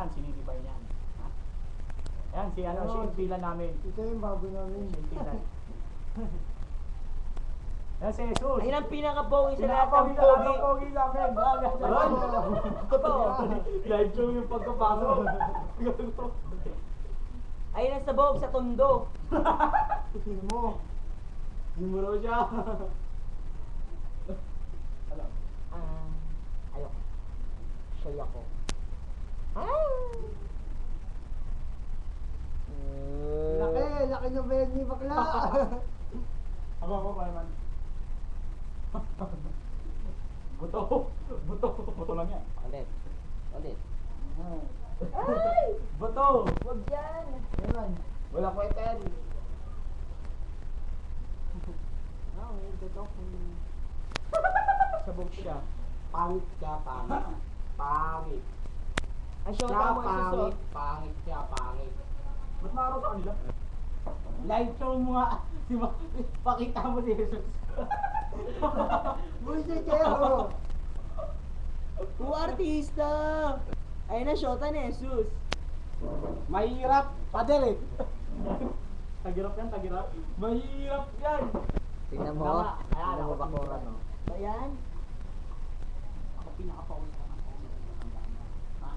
Yan, sinitibay niyan. Yan, si ano, si impila namin. Ito yung bago namin. Si impila. Yan si Jesus. Ayun ang pinaka-pogi sa lahat ng pogi. Pinaka-pogi namin. Totoo. Live show yung pagkapasok. Ayun ang sabog sa tondo. Tingin mo. Hindi mo raw siya. Ayoko. Shy ako. Laki na ba yan ni bakla? Ako pa naman. Buto lang yan. Ulit. Buto. Wag yan. Yan. Wala ko eten. Ito. Sabog siya. Pangit siya, pangit. Pangit. Ay, siya mo isusot. Pangit siya, pangit. Ba't maraw sa kanila? Live show mo nga. Pakita mo si Jesus. Bullshit kayo. Artista! Ayun na, shota ni Jesus. Mahirap. Pader eh. Tagirap yan, tagirap. Mahirap yan. Tingnan mo. Tama. Ayan, Tingnan mo ako bakura, pinaka- no? Ba yan? Ako pinaka-pauli ka ng pauli. Ha?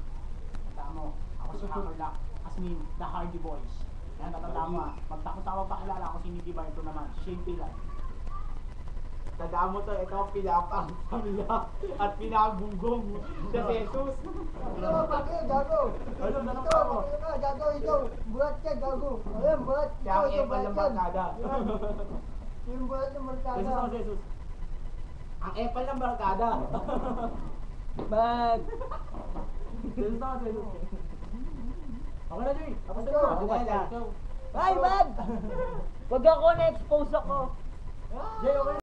Tandaan mo. Ako si Hammerlock. As in, the Hardy Boys. Yan, tatandaan mo ha. Magtakot-tawag pakilala ako si Nicky Bar. Ito naman, Shane Pilan. Tandaan mo to, ito ang pinapang pamilya at pinakabunggong sa Jesus. Ito, bakit? Gago. Ano, Ito, tanong ka mo? bakit ka? Gago, ito. Burat ka, gago. Ayan, burat. Kaya ang Ito, epal burat ng yan. barkada. Yan. Yung burat ng barkada. Jesus ako, Jesus. Ang epal ng barkada. Bag! Jesus ako, Jesus. Okay na, Joy. Tapos na. Go. Ako na, let's go. Ay, bag! Wag ako, na-expose ako. Jay, okay na.